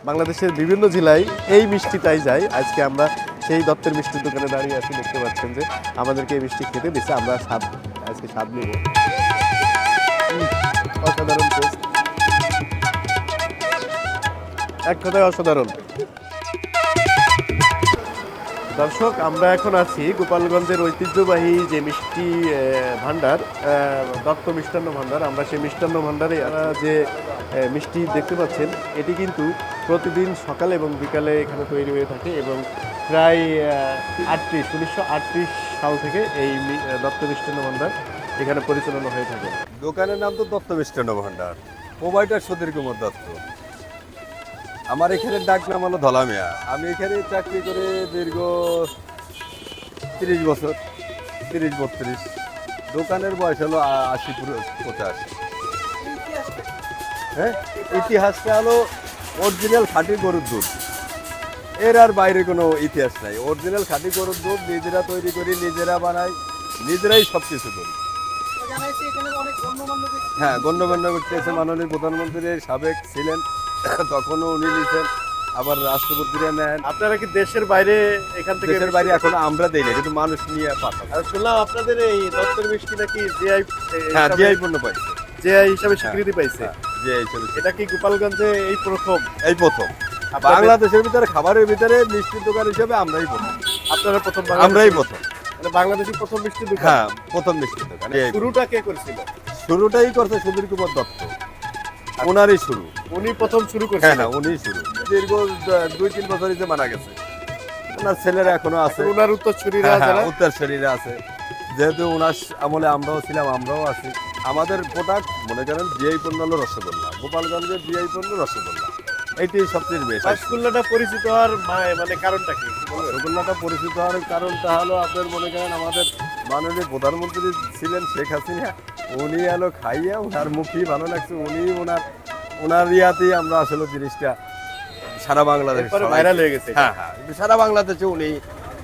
বাংলাদেশের বিভিন্ন জেলায় এই মিষ্টিটাই যায়। আজকে আমরা সেই দত্তের মিষ্টির দোকানে দাঁড়িয়ে আছি, দেখতে পাচ্ছেন যে আমাদেরকে এই মিষ্টি খেতে দিচ্ছে। আমরা আজকে স্বাদ নেব। অসাধারণ টেস্ট, এক কথায় অসাধারণ। দর্শক, আমরা এখন আছি গোপালগঞ্জের ঐতিহ্যবাহী যে মিষ্টি ভান্ডার, দত্ত মিষ্টান্ন ভান্ডার। আমরা সেই মিষ্টান্ন ভান্ডারে যে মিষ্টি দেখতে পাচ্ছেন, এটি কিন্তু প্রতিদিন সকালে এবং বিকালে এখানে তৈরি হয়ে থাকে এবং প্রায় 1938 সাল থেকে এই দত্ত মিষ্টান্ন ভান্ডার এখানে পরিচালনা হয়ে থাকে। দোকানের নাম তো দত্ত মিষ্টান্ন ভান্ডার, প্রোভাইডার সুধীর কুমার দত্ত। আমার এখানে ডাক নাম হলো ধলা মিয়া। আমি এখানে চাকরি করে দীর্ঘ 30 বছর, 30-32। দোকানের বয়স হলো 80-85। হ্যাঁ, ইতিহাসটা হলো অরিজিনাল খাঁটি গরুর দুধ, এর আর বাইরে কোনো ইতিহাস নাই। অরিজিনাল খাঁটি গরুর দুধ নিজেরা তৈরি করি, নিজেরা বানাই, নিজেরাই সব কিছু করি। হ্যাঁ, গণ্যমান্য ব্যক্তি আছে, মাননীয় প্রধানমন্ত্রীর সাবেক ছিলেন, তখনও উনি নিয়েছেন, আবার রাষ্ট্রপতিরা নেন। আপনারা কি দেশের বাইরে এখান থেকে? দেশের বাইরে এখন আমরা দেই না, কিন্তু মানুষ নিয়ে পাঠান। আর শুনলাম আপনাদের এই দত্তের মিষ্টি নাকি জিআই, হ্যাঁ, জিআই পণ্য পাইছে, জিআই হিসাবে স্বীকৃতি পাইছে। জিআই হিসেবে এটা কি গোপালগঞ্জে এই প্রথম? এই প্রথম বাংলাদেশের ভিতরে খাবারের ভিতরে মিষ্টির দোকান হিসেবে আমরাই প্রথম। আপনারা প্রথম? আমরাই প্রথম, মানে বাংলাদেশি প্রথম মিষ্টি দোকান। হ্যাঁ, প্রথম মিষ্টির দোকান। শুরুটা কে করেছিল? শুরুটাই করছে সুধীর কুমার দত্ত, ওনারই শুরু। উনি প্রথম শুরু হ্যাঁ করেছেন? হ্যাঁ, উনি শুরু। দীর্ঘ 2-3 বছরই যে মারা গেছে। ওনার ছেলেরা এখনো আছে, ওনার উত্তরসূরিরা যারা, উত্তরসূরিরা আছে। যেহেতু ওনার আমলে আমরাও ছিলাম, আমরাও আছি। আমাদের প্রোডাক্ট মনে করেন জিআই পণ্য হলো রসগোল্লা, গোপালগঞ্জের জিআই পণ্য রসগোল্লা, এইটাই সবচেয়ে বেশি। রসগোল্লাটা পরিচিত হওয়ার মানে কারণটা কি? রসগোল্লাটা পরিচিত হওয়ার কারণটা হলো আপনার মনে করেন আমাদের মাননীয় প্রধানমন্ত্রী ছিলেন শেখ হাসিনা, উনি এলো খাইয়া ওনার মুখই ভালো লাগছে, উনি ওনার ইয়াতেই আমরা আসলে জিনিসটা সারা বাংলাদেশে ভাইরাল হয়ে গেছে। হ্যাঁ হ্যাঁ, সারা বাংলাদেশে উনি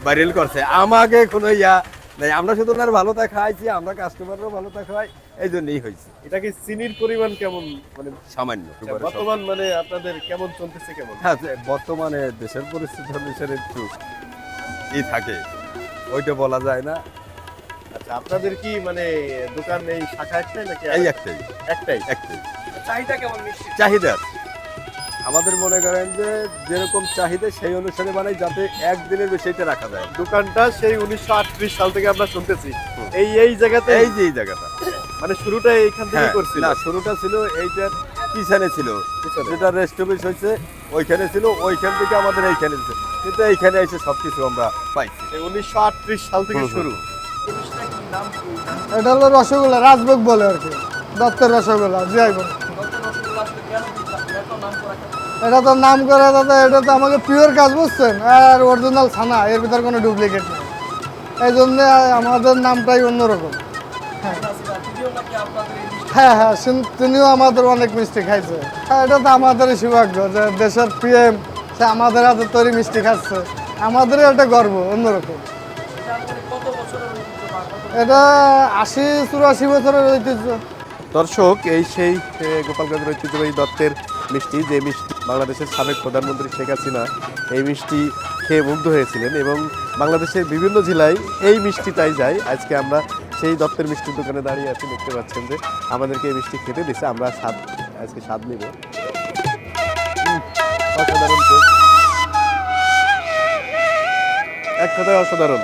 ভাইরাল করছে। আমাকে কোনো ইয়া নাই, আমরা শুধু ওনার ভালোটা খাইছি, আমরা কাস্টমারও ভালোটা খাই, এই জন্যই হয়েছে। এটা কি চিনির পরিমাণ কেমন? মানে সামান্য বর্তমান মানে আপনাদের কেমন চলতেছে কেমন? হ্যাঁ, বর্তমানে দেশের পরিস্থিতি অনুসারে একটু থাকে, ওইটা বলা যায় না। আচ্ছা, আপনাদের কি মানে দোকান এই শাখা একটাই নাকি? এই একটাই একটাই। চাহিদা কেমন মিষ্টি? চাহিদা আছে আমাদের, মনে করেন যে যেরকম চাহিদা সেই অনুসারে বানাই, যাতে একদিনের বেশি এটা রাখা যায়। দোকানটা সেই 1938 সাল থেকে আমরা শুনতেছি এই জায়গাতে, এই জায়গাটা মানে শুরুটা এইখান থেকে করছিল? না, শুরুটা ছিল এইটার পিছনে ছিল, যেটা রেস্ট অফিস হয়েছে ওইখানে ছিল, ওইখান থেকে আমাদের এইখানে ছিল, কিন্তু এইখানে এসে সবকিছু আমরা পাইছি। 1938 সাল থেকে শুরু। এটা হলো রসগোল্লা, রাজভোগ বলে আর কি, দত্তের রসগোল্লা জিআই বলে। এটা তো নাম করা দাদা, এটা তো আমাকে পিওর কাজ, বুঝছেন, আর অরিজিনাল ছানা, এর ভিতরে কোনো ডুপ্লিকেট নেই, এই জন্য আমাদের নামটাই অন্যরকম। হ্যাঁ হ্যাঁ, তিনিও আমাদের অনেক মিষ্টি খাইছে। এটা তো আমাদেরই সৌভাগ্য যে দেশের পিএম সে আমাদের হাতে তৈরি মিষ্টি খাচ্ছে, আমাদেরই একটা গর্ব অন্যরকম। এটা 80-84 বছরের ঐতিহ্য। দর্শক, এই সেই গোপালগঞ্জের ঐতিহ্যবাহী দত্তের মিষ্টি, যে মিষ্টি বাংলাদেশের সাবেক প্রধানমন্ত্রী শেখ হাসিনা এই মিষ্টি খেয়ে মুগ্ধ হয়েছিলেন এবং বাংলাদেশের বিভিন্ন জেলায় এই মিষ্টিটাই যায়। আজকে আমরা সেই দত্তের মিষ্টির দোকানে দাঁড়িয়ে আছি, দেখতে পাচ্ছেন যে আমাদেরকে এই মিষ্টি খেতে দিচ্ছে। আমরা আজকে স্বাদ নেব। অসাধারণ টেস্ট, এক কথায় অসাধারণ।